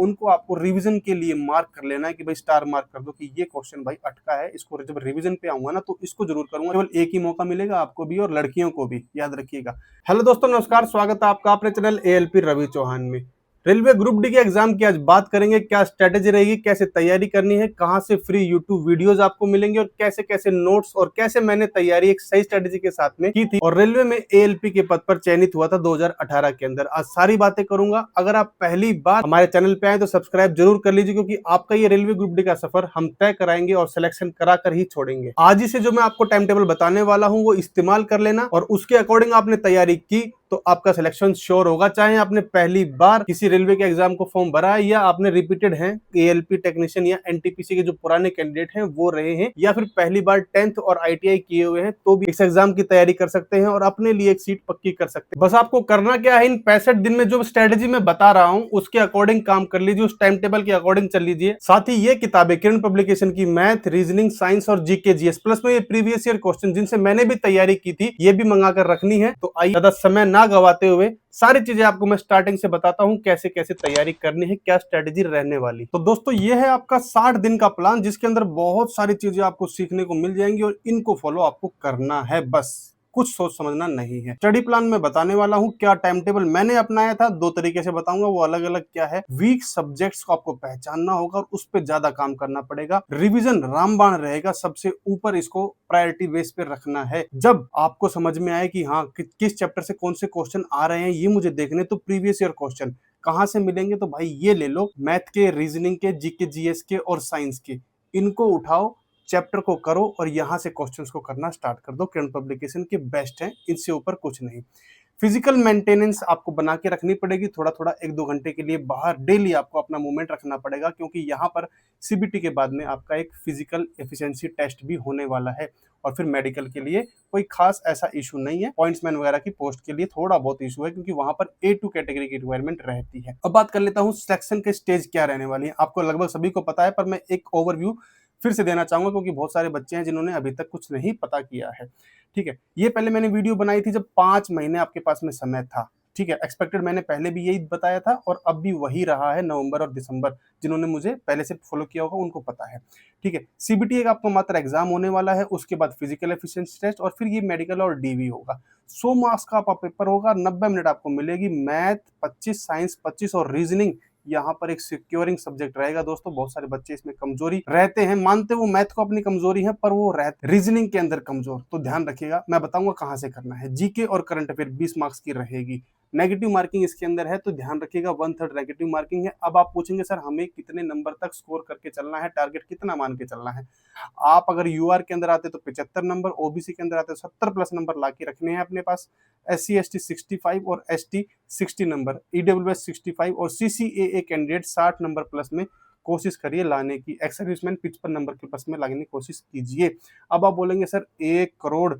उनको आपको रिवीजन के लिए मार्क कर लेना है कि भाई स्टार मार्क कर दो कि ये क्वेश्चन भाई अटका है, इसको जब रिवीजन पे आऊंगा ना तो इसको जरूर करूंगा। केवल एक ही मौका मिलेगा आपको भी और लड़कियों को भी, याद रखिएगा। हेलो दोस्तों, नमस्कार, स्वागत है आपका अपने चैनल एएलपी रवि चौहान में। रेलवे ग्रुप डी के एग्जाम की आज बात करेंगे, क्या स्ट्रेटेजी रहेगी, कैसे तैयारी करनी है, कहां से फ्री यूट्यूब वीडियोस आपको मिलेंगे और कैसे कैसे नोट्स और कैसे मैंने तैयारी एक सही स्ट्रेटेजी के साथ में की थी और रेलवे में एएलपी के पद पर चयनित हुआ था 2018 के अंदर। आज सारी बातें करूंगा। अगर आप पहली बार हमारे चैनल पे आए तो सब्सक्राइब जरूर कर लीजिए, क्योंकि आपका ये रेलवे ग्रुप डी का सफर हम तय कराएंगे और सिलेक्शन करा कर ही छोड़ेंगे। आज ही से जो मैं आपको टाइम टेबल बताने वाला हूं वो इस्तेमाल कर लेना और उसके अकॉर्डिंग आपने तैयारी की तो आपका सिलेक्शन श्योर होगा। चाहे आपने पहली बार किसी रेलवे के एग्जाम को फॉर्म भरा है या आपने रिपीटेड हैं एएलपी टेक्नीशियन या एनटीपीसी के जो पुराने कैंडिडेट हैं वो रहे हैं, या फिर पहली बार 10th और आईटीआई किए हुए हैं, तो भी इस एग्जाम की तैयारी कर सकते हैं और अपने लिए एक सीट पक्की कर सकते हैं। बस आपको करना क्या है, इन 65 दिन में जो स्ट्रेटेजी मैं बता रहा हूं उसके अकॉर्डिंग काम कर लीजिए, उस टाइम टेबल के अकॉर्डिंग चल लीजिए। साथ ही ये किताबें किरण पब्लिकेशन की मैथ, रीजनिंग, साइंस और जीके जीएस प्लस में ये प्रीवियस ईयर क्वेश्चन जिनसे मैंने भी तैयारी की थी ये भी मंगाकर रखनी है। तो आइए ज्यादा समय ना गवाते हुए सारी चीजें आपको मैं स्टार्टिंग से बताता हूं कैसे कैसे तैयारी करनी है, क्या स्ट्रेटेजी रहने वाली। तो दोस्तों ये है आपका 60 दिन का प्लान, जिसके अंदर बहुत सारी चीजें आपको सीखने को मिल जाएंगी और इनको फॉलो आपको करना है, बस कुछ सोच समझना नहीं है। स्टडी प्लान में बताने वाला हूं, क्या टाइम टेबल मैंने अपनाया था, दो तरीके से बताऊंगा, वो अलग अलग क्या है। वीक सब्जेक्ट्स को आपको पहचानना होगा और उस पर ज्यादा काम करना पड़ेगा। रिवीजन रामबाण रहेगा, सबसे ऊपर इसको प्रायोरिटी बेस पे रखना है। जब आपको समझ में आए कि हाँ किस चैप्टर से कौन से क्वेश्चन आ रहे हैं ये मुझे देखने, तो प्रीवियस ईयर क्वेश्चन कहां से मिलेंगे, तो भाई ये ले लो, मैथ के, रीजनिंग के, जीके जीएस के और साइंस के, इनको उठाओ, चैप्टर को करो और यहां से क्वेश्चंस को करना स्टार्ट कर दो। किरण पब्लिकेशन के बेस्ट हैं, इनसे ऊपर कुछ नहीं। फिजिकल मेंटेनेंस आपको बना के रखनी पड़ेगी, थोड़ा थोड़ा 1-2 घंटे के लिए बाहर डेली आपको अपना मूवमेंट रखना पड़ेगा, क्योंकि यहाँ पर सीबीटी के बाद में आपका एक फिजिकल एफिशिएंसी टेस्ट भी होने वाला है। और फिर मेडिकल के लिए कोई खास ऐसा इशू नहीं है, पॉइंट्समैन वगैरह की पोस्ट के लिए थोड़ा बहुत इशू है, क्योंकि वहां पर A2 कैटेगरी की रिक्वायरमेंट रहती है। अब बात कर लेता हूँ सिलेक्शन के स्टेज क्या रहने वाली है। आपको लगभग सभी को पता है, पर मैं एक ओवरव्यू फिर से देना चाहूंगा, क्योंकि बहुत सारे बच्चे हैं जिन्होंने अभी तक कुछ नहीं पता किया है। ठीक है, ये पहले मैंने वीडियो बनाई थी जब 5 महीने आपके पास में समय था। ठीक है, एक्सपेक्टेड मैंने पहले भी यही बताया था और अब भी वही रहा है, नवंबर और दिसंबर। जिन्होंने मुझे पहले से फॉलो किया होगा उनको पता है। ठीक है, सीबीटी एक आपको मात्र एग्जाम होने वाला है, उसके बाद फिजिकल एफिशिएंसी टेस्ट और फिर ये मेडिकल और डीवी होगा। 100 मार्क्स का आपका पेपर होगा, 90 मिनट आपको मिलेगी। मैथ 25, साइंस 25 और रीजनिंग यहाँ पर एक सिक्योरिंग सब्जेक्ट रहेगा। दोस्तों बहुत सारे बच्चे इसमें कमजोरी रहते हैं, मानते वो मैथ को अपनी कमजोरी है, पर वो रहते रीजनिंग के अंदर कमजोर। तो ध्यान रखिएगा, मैं बताऊंगा कहां से करना है। जीके और करंट अफेयर 20 मार्क्स की रहेगी। नेगेटिव मार्किंग इसके अंदर है, तो ध्यान रखिएगा 1/3 नेगेटिव मार्किंग है। अब आप पूछेंगे सर हमें कितने नंबर तक स्कोर करके चलना है, टारगेट कितना मान के चलना है। आप अगर यूआर के अंदर आते तो 75 नंबर, ओबीसी के अंदर आते तो 70 प्लस नंबर ला के रखने हैं अपने पास। SC ST 65 और ST 60 नंबर, ईडब्ल्यूएस 65 और CCAA कैंडिडेट 60 नंबर प्लस में कोशिश करिए लाने की। एक्स सर्विसमैन 55 नंबर के प्लस में लाने की कोशिश कीजिए। अब आप बोलेंगे सर 1 करोड़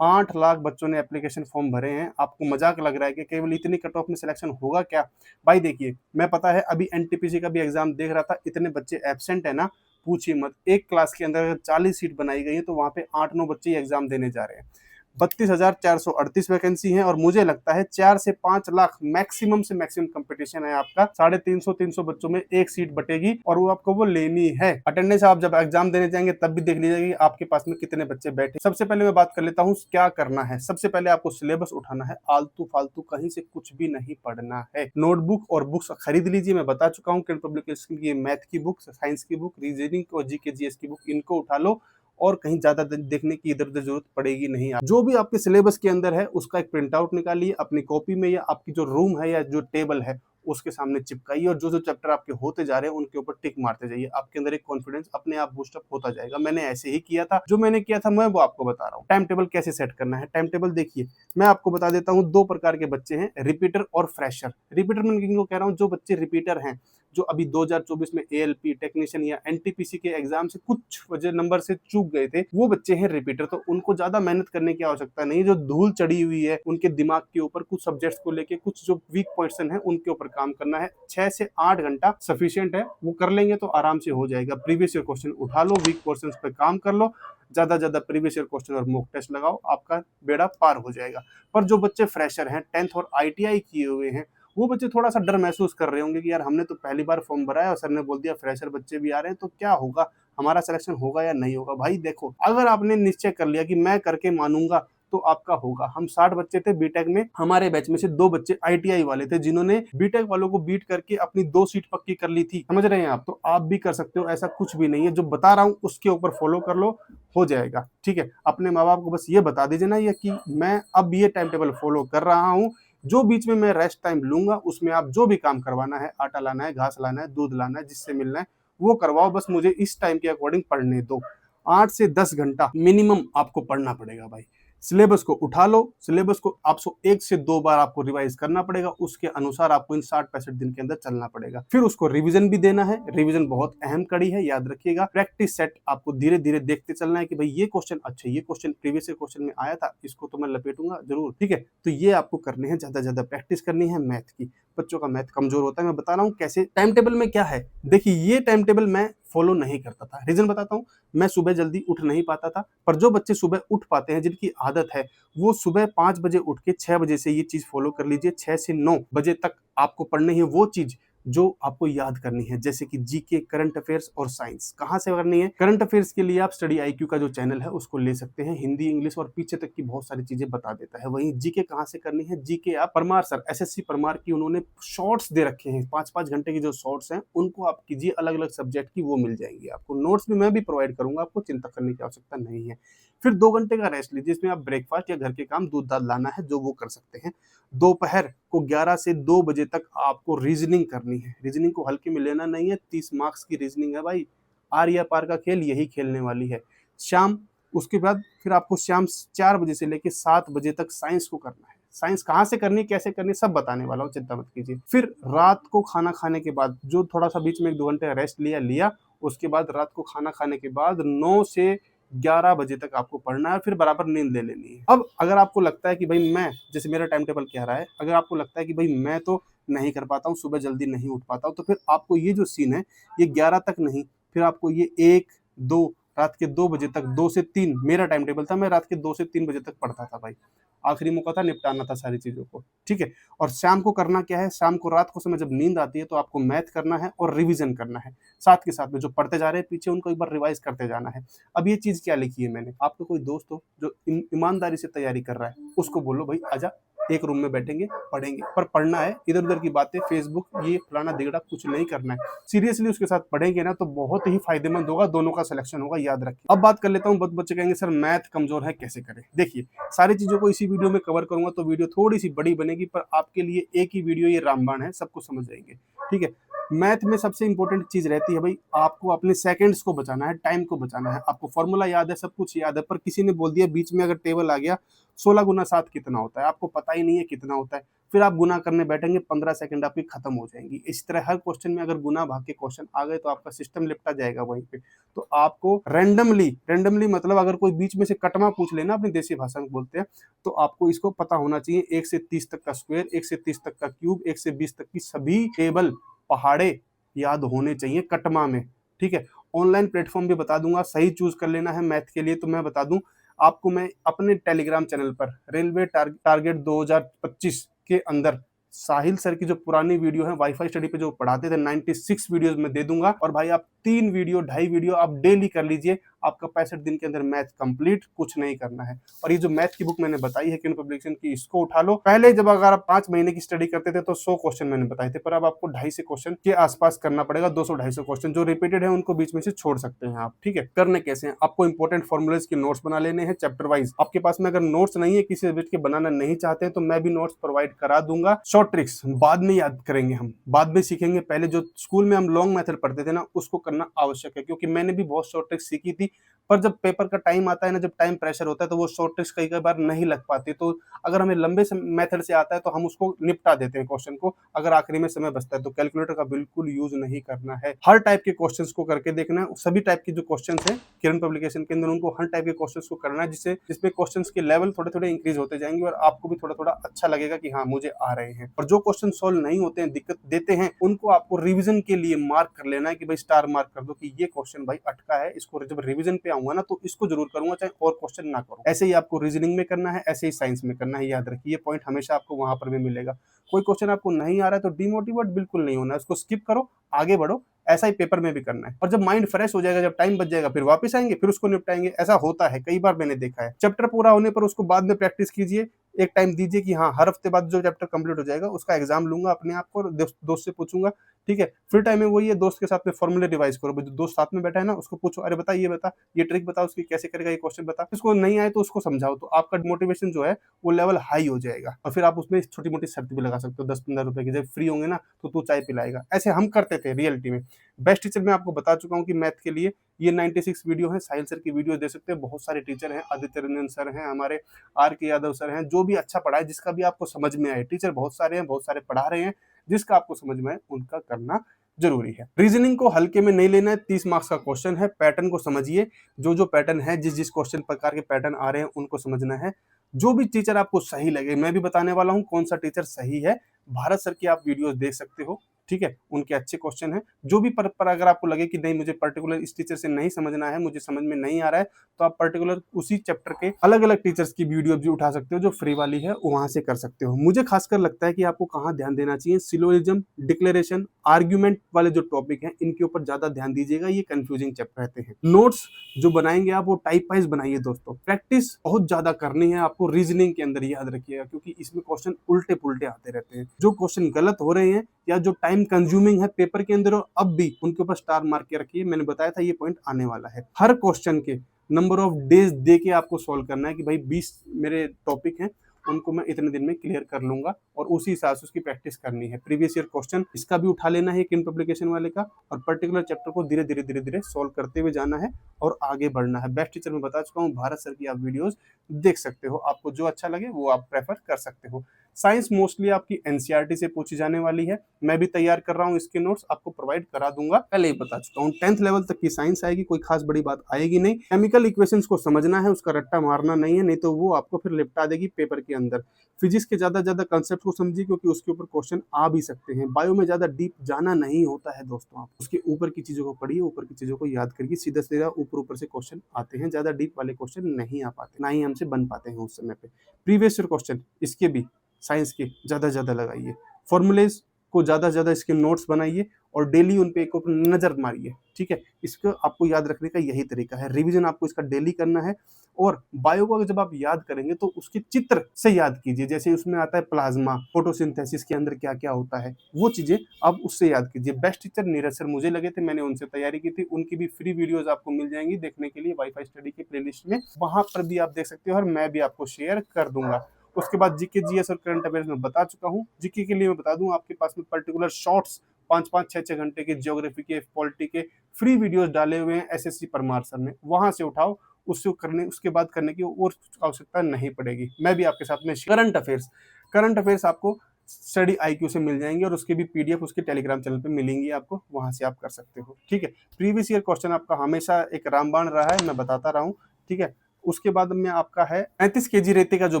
8 लाख बच्चों ने एप्लीकेशन फॉर्म भरे हैं, आपको मजाक लग रहा है कि केवल इतनी कट ऑफ में सिलेक्शन होगा क्या। भाई देखिए, मैं पता है अभी एनटीपीसी का भी एग्जाम देख रहा था, इतने बच्चे एब्सेंट है ना, पूछिए मत। एक क्लास के अंदर अगर 40 सीट बनाई गई है तो वहां पे 8-9 बच्चे ही एग्जाम देने जा रहे हैं। 32,438 वैकेंसी है और मुझे लगता है 4 से 5 लाख मैक्सिमम से मैक्सिमम कंपटीशन है आपका। 350 बच्चों में एक सीट बटेगी और वो आपको वो लेनी है। अटेंडेंस आप जब एग्जाम देने जाएंगे तब भी देख लीजिएगा कि आपके पास में कितने बच्चे बैठे। सबसे पहले मैं बात कर लेता हूँ क्या करना है। सबसे पहले आपको सिलेबस उठाना है, आलतू फालतू कहीं से कुछ भी नहीं पढ़ना है। नोटबुक और बुक्स खरीद लीजिए, मैं बता चुका हूँ किरण पब्लिकेशन की मैथ की बुक, साइंस की बुक, रीजनिंग और जीके जीएस की बुक, इनको उठा लो और कहीं ज्यादा देखने की इधर उधर जरूरत पड़ेगी नहीं। आप जो भी आपके सिलेबस के अंदर है उसका एक प्रिंट आउट निकालिए अपनी कॉपी में, या आपकी जो रूम है या जो टेबल है उसके सामने चिपकाइए और जो जो चैप्टर आपके होते जा रहे हैं उनके ऊपर टिक मारते जाइए। आपके अंदर एक कॉन्फिडेंस अपने आप बूस्टअप होता जाएगा। मैंने ऐसे ही किया था, जो मैंने किया था मैं वो आपको बता रहा हूँ। टाइम टेबल कैसे सेट करना है, टाइम टेबल देखिए मैं आपको बता देता हूँ। 2 प्रकार के बच्चे हैं, रिपीटर और फ्रेशर। रिपीटर मैं किनको कह रहा हूँ, जो बच्चे रिपीटर हैं, जो अभी 2024 में एएलपी टेक्नीशियन या एनटीपीसी के एग्जाम से कुछ वजह नंबर से चूक गए थे, वो बच्चे हैं रिपीटर। तो उनको ज्यादा मेहनत करने की आवश्यकता नहीं, जो धूल चढ़ी हुई है उनके दिमाग के ऊपर कुछ सब्जेक्ट्स को लेके, कुछ जो वीक पर्सन है उनके ऊपर काम करना है। 6 से 8 घंटा सफिशिएंट है, वो कर लेंगे तो आराम से हो जाएगा। प्रीवियस ईयर क्वेश्चन उठा लो, वीक पोर्शन पे काम कर लो, ज्यादा प्रीवियस ईयर क्वेश्चन और मॉक टेस्ट लगाओ, आपका बेड़ा पार हो जाएगा। पर जो बच्चे फ्रेशर हैं, 10th और आईटीआई किए हुए हैं, वो बच्चे थोड़ा सा डर महसूस कर रहे होंगे कि यार हमने तो पहली बार फॉर्म भरा है और सर ने बोल दिया फ्रेशर बच्चे भी आ रहे हैं, तो क्या होगा, हमारा सिलेक्शन होगा या नहीं होगा। भाई देखो, अगर आपने निश्चय कर लिया कि मैं करके मानूंगा तो आपका होगा। हम 60 बच्चे थे बीटेक में, हमारे बैच में से 2 बच्चे आईटीआई वाले थे जिन्होंने बीटेक वालों को बीट करके अपनी 2 सीट पक्की कर ली थी। समझ रहे हैं आप? तो आप भी कर सकते हो, ऐसा कुछ भी नहीं है। जो बता रहा हूं उसके ऊपर फॉलो कर लो, हो जाएगा। ठीक है, अपने माँ बाप को बस ये बता दीजिए ना ये कि मैं अब ये टाइम टेबल फॉलो कर रहा हूँ, जो बीच में मैं रेस्ट टाइम लूंगा उसमें आप जो भी काम करवाना है, आटा लाना है, घास लाना है, दूध लाना है, जिससे मिलना है वो करवाओ, बस मुझे इस टाइम के अकॉर्डिंग पढ़ने दो। 8 से 10 घंटा मिनिमम आपको पढ़ना पड़ेगा भाई। सिलेबस को उठा लो, सिलेबस को आपको 1 से 2 बार आपको रिवाइज करना पड़ेगा, उसके अनुसार आपको इन 60-65 दिन के अंदर चलना पड़ेगा। फिर उसको रिवीजन भी देना है। रिवीजन बहुत अहम कड़ी है, याद रखिएगा। प्रैक्टिस सेट आपको धीरे धीरे देखते चलना है कि भाई ये क्वेश्चन, अच्छा ये क्वेश्चन प्रीवियस क्वेश्चन में आया था, इसको तो मैं लपेटूंगा जरूर। ठीक है, तो ये आपको करने हैं, ज्यादा ज्यादा प्रैक्टिस करनी है मैथ की। बच्चों का मैथ कमजोर होता है, मैं बता रहा हूँ कैसे। टाइम टेबल में क्या है, देखिए ये टाइम टेबल मैं फॉलो नहीं करता था, रीजन बताता हूँ। मैं सुबह जल्दी उठ नहीं पाता था, पर जो बच्चे सुबह उठ पाते हैं, जिनकी आदत है, वो सुबह 5 बजे उठ के 6 बजे से ये चीज फॉलो कर लीजिए। 6 से 9 बजे तक आपको पढ़नी है वो चीज जो आपको याद करनी है, जैसे कि जीके, करंट अफेयर्स और साइंस। कहाँ से करनी है? करंट अफेयर्स के लिए आप स्टडी आईक्यू का जो चैनल है उसको ले सकते हैं, हिंदी, इंग्लिश और पीछे तक की बहुत सारी चीजें बता देता है। वहीं जीके कहाँ से करनी है? जीके आप परमार सर, एसएससी परमार की, उन्होंने शॉर्ट्स दे रखे हैं, 5-5 घंटे की जो शॉर्ट्स हैं उनको आप कीजिए, अलग अलग सब्जेक्ट की, वो मिल जाएंगी आपको। नोट्स भी मैं भी प्रोवाइड करूंगा, आपको चिंता करने की आवश्यकता नहीं है। फिर 2 घंटे का रेस्ट लीजिए, इसमें आप ब्रेकफास्ट या घर के काम, दूध दाल लाना है जो वो कर सकते हैं। दोपहर को 11 से 2 बजे तक आपको रीजनिंग करनी है। रीजनिंग को हल्के में लेना नहीं है, 30 मार्क्स की रीजनिंग है भाई। आर या पार का खेल यही खेलने वाली है। शाम, उसके बाद फिर आपको शाम 4 बजे से लेकर 7 बजे तक साइंस को करना है। साइंस कहाँ से करनी, कैसे करनी, सब बताने वाला हूँ, चिंता मत कीजिए। फिर रात को खाना खाने के बाद जो थोड़ा सा बीच में 1-2 घंटे रेस्ट लिया, उसके बाद रात को खाना खाने के बाद 9 से 11 बजे तक आपको पढ़ना है, फिर बराबर नींद ले लेनी है। अब अगर आपको लगता है कि भाई मैं, जैसे मेरा टाइम टेबल कह रहा है, अगर आपको लगता है कि भाई मैं तो नहीं कर पाता हूँ, सुबह जल्दी नहीं उठ पाता हूँ, तो फिर आपको ये जो सीन है, ये 11 तक नहीं, फिर आपको ये 1-2, रात के 2 बजे तक, 2 से 3 मेरा टाइम टेबल था, मैं रात के 2 से 3 बजे तक पढ़ता था भाई। आखिरी मौका था, निपटाना था सारी चीजों को। ठीक है, और शाम को करना क्या है? शाम को, रात को समय जब नींद आती है तो आपको मैथ करना है और रिवीजन करना है। साथ के साथ में जो पढ़ते जा रहे हैं पीछे, उनको एक बार रिवाइज करते जाना है। अब ये चीज क्या लिखी है मैंने, आपका कोई दोस्त हो जो ईमानदारी से तैयारी कर रहा है, उसको बोलो भाई आजा, एक रूम में बैठेंगे, पढ़ेंगे, पर पढ़ना है, इधर उधर की बातें, फेसबुक, ये फलाना दिगड़ा कुछ नहीं करना है। सीरियसली उसके साथ पढ़ेंगे ना तो बहुत ही फायदेमंद होगा, दोनों का सिलेक्शन होगा, याद रखिए। अब बात कर लेता हूँ, बच्चे कहेंगे सर मैथ कमजोर है, कैसे करें? देखिए, सारी चीजों को इसी वीडियो में कवर करूंगा तो वीडियो थोड़ी सी बड़ी बनेगी, पर आपके लिए एक ही वीडियो ये रामबाण है, सबको समझ जाएंगे। ठीक है, मैथ में सबसे इंपॉर्टेंट चीज रहती है भाई, आपको अपने सेकंड्स को बचाना है, टाइम को बचाना है। आपको फॉर्मूला याद है, सब कुछ याद है, पर किसी ने बोल दिया बीच में, अगर टेबल आ गया 16 गुना 7 कितना होता है, आपको पता ही नहीं है कितना होता है, फिर आप गुना करने बैठेंगे, 15 सेकंड आपकी खत्म हो जाएंगी। इस तरह हर क्वेश्चन में अगर गुना भाग के क्वेश्चन आ गए तो आपका सिस्टम लिपटा जाएगा वहीं पे। तो आपको रैंडमली मतलब अगर कोई बीच में से कटमा पूछ लेना, अपनी देसी भाषा में बोलते हैं, तो आपको इसको पता होना चाहिए। 1 से 30 तक का स्क्वायर, 1 से 30 तक का क्यूब, 1 से 20 तक की सभी टेबल, पहाड़े याद होने चाहिए कटमा में। ठीक है, ऑनलाइन प्लेटफॉर्म भी बता दूंगा, सही चूज कर लेना है मैथ के लिए। तो मैं बता दूं आपको, मैं अपने टेलीग्राम चैनल पर रेलवे टारगेट 2025 के अंदर साहिल सर की जो पुरानी वीडियो है वाईफाई स्टडी पे जो पढ़ाते थे, 96 वीडियोस में दे दूंगा। और भाई आप 3 वीडियो 2.5 वीडियो आप डेली कर लीजिए, आपका 65 दिन के अंदर मैथ कंप्लीट, कुछ नहीं करना है। और ये जो मैथ की बुक मैंने बताई है किरण पब्लिकेशन की, इसको उठा लो। पहले जब अगर आप 5 महीने की स्टडी करते थे तो 100 क्वेश्चन मैंने बताए थे, पर अब आपको 250 क्वेश्चन के आसपास करना पड़ेगा। 200-250 क्वेश्चन जो रिपीटेड है उनको बीच में से छोड़ सकते हैं आप। ठीक है, करने कैसे हैं? आपको इंपॉर्टेंट फॉर्मुलेज के नोट्स बना लेने हैं चैप्टर वाइज। आपके पास में अगर नोट्स नहीं है, किसी सब्जेक्ट के बनाना नहीं चाहते हैं, तो मैं भी नोट्स प्रोवाइड करा दूंगा। शॉर्ट ट्रिक्स बाद में याद करेंगे, हम बाद में सीखेंगे। पहले जो स्कूल में हम लॉन्ग मेथड पढ़ते थे ना, उसको करना आवश्यक है, क्योंकि मैंने भी बहुत शॉर्ट ट्रिक्स सीखी थी। पर जब पेपर का टाइम आता है ना, जब टाइम प्रेशर होता है, तो वो शॉर्ट ट्रिक्स कई बार नहीं लग पाती। तो अगर हमें लंबे मेथड से आता है तो हम उसको निपटा देते हैं क्वेश्चन को, अगर आखिरी में समय बचता है तो। कैलकुलेटर का बिल्कुल यूज नहीं करना है, हर टाइप के क्वेश्चंस को करके देखना है। सभी टाइप के जो क्वेश्चंस हैं किरण पब्लिकेशन के अंदर, उनको हर टाइप के क्वेश्चंस को करना है, जिसमें क्वेश्चंस के लेवल थोड़े थोड़े इंक्रीज होते जाएंगे और आपको भी थोड़ा थोड़ा अच्छा लगेगा कि हाँ मुझे आ रहे हैं। और जो क्वेश्चन सॉल्व नहीं होते हैं, दिक्कत देते हैं, उनको आपको रिवीजन के लिए मार्क कर लेना है कि भाई स्टार मार्क कर दो कि ये क्वेश्चन भाई अटका है, इसको जब रिवीजन पे आऊंगा ना तो इसको जरूर करूंगा, चाहे और क्वेश्चन ना करूं। ऐसे ही आपको रीजनिंग में करना है, ऐसे ही साइंस में करना है, याद रखिए ये पॉइंट हमेशा आपको वहां पर भी मिलेगा। कोई क्वेश्चन आपको नहीं आ रहा है तो डिमोटिवेट बिल्कुल नहीं होना है, उसको स्किप करो, आगे बढ़ो। ऐसा ही पेपर में भी करना है। और जब माइंड फ्रेश हो जाएगा, जब टाइम बच जाएगा, फिर वापस आएंगे, फिर उसको निपटाएंगे। ऐसा होता है, कई बार मैंने देखा है। चैप्टर पूरा होने पर उसको बाद में प्रैक्टिस कीजिए, एक टाइम दीजिए कि हाँ हर हफ्ते बाद जो चैप्टर कंप्लीट हो जाएगा उसका एग्जाम लूंगा अपने आप को, दोस्त से पूछूंगा, ठीक है। फ्री टाइम में वही है, दोस्त के साथ में फॉर्मूले रिवाइज करो। जो दोस्त साथ में बैठा है ना उसको पूछो, अरे बता ये बता, ये ट्रिक बता, उसकी कैसे करेगा, ये क्वेश्चन बता। उसको नहीं आए तो उसको समझाओ, तो आपका मोटिवेशन जो है वो लेवल हाई हो जाएगा। और फिर आप उसमें छोटी मोटी शर्त भी लगा सकते हो, 10-15 रुपए की, जब फ्री होंगे ना तो तू चाय पिलाएगा। ऐसे हम करते थे रियलिटी में। बेस्ट टीचर मैं आपको बता चुका हूँ कि मैथ के लिए ये 96 वीडियो है। साहिल सर की वीडियो दे सकते हैं, बहुत सारे टीचर हैं, आदित्य रंजन सर हैं, हमारे RK यादव सर हैं, जो भी अच्छा पढ़ाए, जिसका भी आपको समझ में आए। टीचर बहुत सारे हैं, बहुत सारे पढ़ा रहे हैं, जिसका आपको समझ में आए उनका करना जरूरी है। रीजनिंग को हल्के में नहीं लेना है, 30 मार्क्स का क्वेश्चन है। पैटर्न को समझिए, जो पैटर्न है, जिस क्वेश्चन प्रकार के पैटर्न आ रहे हैं उनको समझना है। जो भी टीचर आपको सही लगे, मैं भी बताने वाला हूं कौन सा टीचर सही है। भारत सर की आप वीडियोस देख सकते हो, ठीक है, उनके अच्छे क्वेश्चन है। जो भी पर अगर आपको लगे कि नहीं मुझे पर्टिकुलर इस टीचर से नहीं समझना है, मुझे समझ में नहीं आ रहा है, तो आप पर्टिकुलर उसी चैप्टर के अलग अलग टीचर्स की वीडियो भी उठा सकते हो, जो फ्री वाली है वहां से कर सकते हो। मुझे खासकर लगता है कि आपको कहाँ ध्यान देना चाहिए, सिलोजिज्म, डिक्लेरेशन, आर्ग्यूमेंट वाले जो टॉपिक हैं इनके ऊपर ज्यादा ध्यान दीजिएगा, ये कंफ्यूजिंग चैप्टर रहते हैं। नोट्स जो बनाएंगे आप वो टाइप वाइज बनाइए दोस्तों। प्रैक्टिस बहुत ज्यादा करनी है आपको रीजनिंग के अंदर, याद रखिएगा, क्योंकि इसमें क्वेश्चन उल्टे पुल्टे आते रहते हैं। जो क्वेश्चन गलत हो रहे हैं या जो टाइम कंज्यूमिंग है पेपर के अंदर, और अब भी उनके ऊपर स्टार मार्क के रखिए। मैंने बताया था ये पॉइंट आने वाला है। हर क्वेश्चन के नंबर ऑफ डेज दे के आपको सॉल्व करना है कि भाई 20 मेरे टॉपिक हैं, उनको मैं इतने दिन में क्लियर कर लूंगा, और उसी हिसाब से उसकी प्रैक्टिस करनी है। प्रीवियस ईयर क्वेश्चन इसका भी उठा लेना है, किन पब्लिकेशन वाले का, और पर्टिकुलर चैप्टर को धीरे धीरे सॉल्व करते हुए जाना है और आगे बढ़ना है। बेस्ट टीचर में बता चुका हूँ, भारत सर की आप वीडियोस देख सकते हो, आपको जो अच्छा लगे वो आप प्रेफर कर सकते हो। साइंस मोस्टली आपकी NCERT से पूछी जाने वाली है। मैं भी तैयार कर रहा हूँ, इसके नोट्स आपको प्रोवाइड करा दूंगा, पहले ही बता चुका हूँ। 10th लेवल तक की साइंस आएगी, कोई खास बड़ी बात आएगी नहीं। केमिकल इक्वेशंस को समझना है, उसका रट्टा मारना नहीं है, नहीं तो वो आपको फिर लिपटा देगी पेपर के अंदर। फिजिक्स के ज्यादा कंसेप्ट को समझिए, क्योंकि उसके ऊपर क्वेश्चन आ भी सकते हैं। बायो में ज्यादा डीप जाना नहीं होता है दोस्तों, आप उसके ऊपर की चीजों को पढ़िए, ऊपर की चीजों को याद करिए, सीधा सीधा ऊपर से क्वेश्चन आते हैं, ज्यादा डीप वाले क्वेश्चन नहीं आ पाते, ना ही हमसे बन पाते हैं उस समय पे। प्रीवियस ईयर क्वेश्चन इसके भी साइंस के ज्यादा लगाइए, फॉर्मूलेज को ज्यादा इसके नोट्स बनाइए और डेली उन पे एक नजर मारिए, ठीक है। इसको आपको याद रखने का यही तरीका है, रिवीजन आपको इसका डेली करना है। और बायो को जब आप याद करेंगे तो उसके चित्र से याद कीजिए, जैसे उसमें आता है प्लाज्मा, फोटोसिंथेसिस के अंदर क्या क्या होता है, वो चीजें आप उससे याद कीजिए। बेस्ट टीचर नीरज सर मुझे लगे थे, मैंने उनसे तैयारी की थी, उनकी भी फ्री वीडियोस आपको मिल जाएंगी देखने के लिए वाईफाई स्टडी के प्लेलिस्ट में, वहां पर भी आप देख सकते हो, और मैं भी आपको शेयर कर दूंगा। उसके बाद जीके, जीएस और करंट अफेयर्स में बता चुका हूँ। जीके के लिए मैं बता दूं, आपके पास में पर्टिकुलर शॉर्ट्स 5-5, 6-6 घंटे के ज्योग्राफी के, पॉलिटी के फ्री वीडियोस डाले हुए हैं SSC परमार सर ने, वहां से उठाओ। उसके बाद करने की और आवश्यकता नहीं पड़ेगी। मैं भी आपके साथ में करंट अफेयर्स आपको स्टडी IQ से मिल जाएंगे, और उसके भी PDF उसके टेलीग्राम चैनल पे मिलेंगी आपको, वहां से आप कर सकते हो, ठीक है। प्रीवियस ईयर क्वेश्चन आपका हमेशा एक रामबाण रहा है, मैं बताता रहा हूँ, ठीक है। उसके बाद में आपका है 35 kg रेते का जो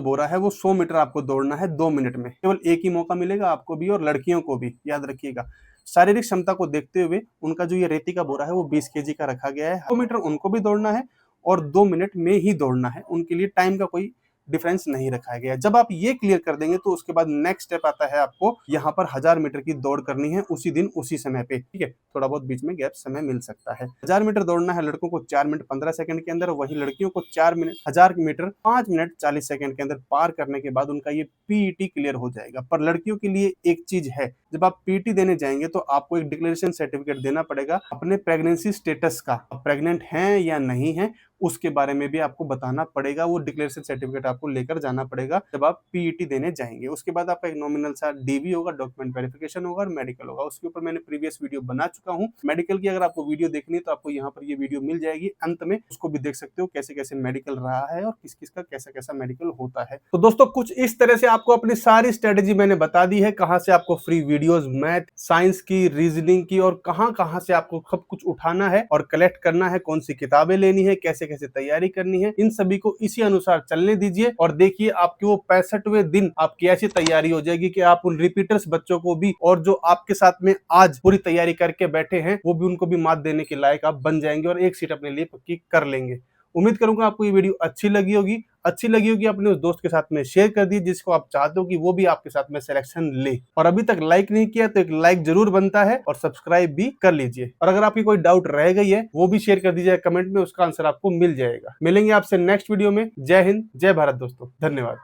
बोरा है वो 100 मीटर आपको दौड़ना है 2 मिनट में। केवल एक ही मौका मिलेगा आपको भी और लड़कियों को भी, याद रखिएगा। शारीरिक क्षमता को देखते हुए उनका जो ये रेती का बोरा है वो 20 kg का रखा गया है। 100 मीटर उनको भी दौड़ना है और 2 मिनट में ही दौड़ना है, उनके लिए टाइम का कोई डिफरेंस नहीं रखा गया। जब आप ये क्लियर कर देंगे तो उसके बाद नेक्स्ट स्टेप आता है, आपको यहाँ पर 1000 मीटर की दौड़ करनी है उसी दिन उसी समय पे, ठीक है। थोड़ा बहुत बीच में गैप समय मिल सकता है। 1000 मीटर दौड़ना है लड़कों को 4 मिनट 15 सेकंड के अंदर, वही लड़कियों को 1000 मीटर 5 मिनट 40 सेकंड के अंदर पार करने के बाद उनका ये PET क्लियर हो जाएगा। पर लड़कियों के लिए एक चीज है, जब आप PET देने जाएंगे तो आपको एक डिक्लेरेशन सर्टिफिकेट देना पड़ेगा अपने प्रेगनेंसी स्टेटस का, प्रेग्नेंट हैं या नहीं है उसके बारे में भी आपको बताना पड़ेगा। वो डिक्लेरेशन सर्टिफिकेट आपको लेकर जाना पड़ेगा जब आप PET देने जाएंगे। उसके बाद आपका एक नॉमिनल सा DV होगा, डॉक्यूमेंट वेरिफिकेशन होगा, और मेडिकल होगा। उसके ऊपर मैंने प्रीवियस वीडियो बना चुका हूँ। मेडिकल की अगर आपको वीडियो देखनी है तो आपको यहाँ पर ये वीडियो मिल जाएगी, अंत में उसको भी देख सकते हो कैसे कैसे मेडिकल रहा है और किस किस का कैसा कैसा मेडिकल होता है। तो दोस्तों कुछ इस तरह से आपको अपनी सारी स्ट्रेटेजी मैंने बता दी है, कहाँ से आपको फ्री वीडियोस मैथ, साइंस की, रीजनिंग की, और कहाँ कहाँ से आपको सब कुछ उठाना है और कलेक्ट करना है, कौन सी किताबें लेनी है, कैसे कैसे कैसे तैयारी करनी है, इन सभी को इसी अनुसार चलने दीजिए और देखिए आपके वो 65वें दिन आपकी ऐसी तैयारी हो जाएगी कि आप उन रिपीटर्स बच्चों को भी और जो आपके साथ में आज पूरी तैयारी करके बैठे हैं वो भी उनको भी मात देने के लायक आप बन जाएंगे और एक सीट अपने लिए पक्की कर लेंगे। उम्मीद करूंगा आपको ये वीडियो अच्छी लगी होगी अपने उस दोस्त के साथ में शेयर कर दी जिसको आप चाहते हो कि वो भी आपके साथ में सिलेक्शन ले। और अभी तक लाइक नहीं किया तो एक लाइक जरूर बनता है और सब्सक्राइब भी कर लीजिए। और अगर आपकी कोई डाउट रह गई है वो भी शेयर कर दीजिए कमेंट में, उसका आंसर आपको मिल जाएगा। मिलेंगे आपसे नेक्स्ट वीडियो में। जय हिंद, जय भारत दोस्तों, धन्यवाद।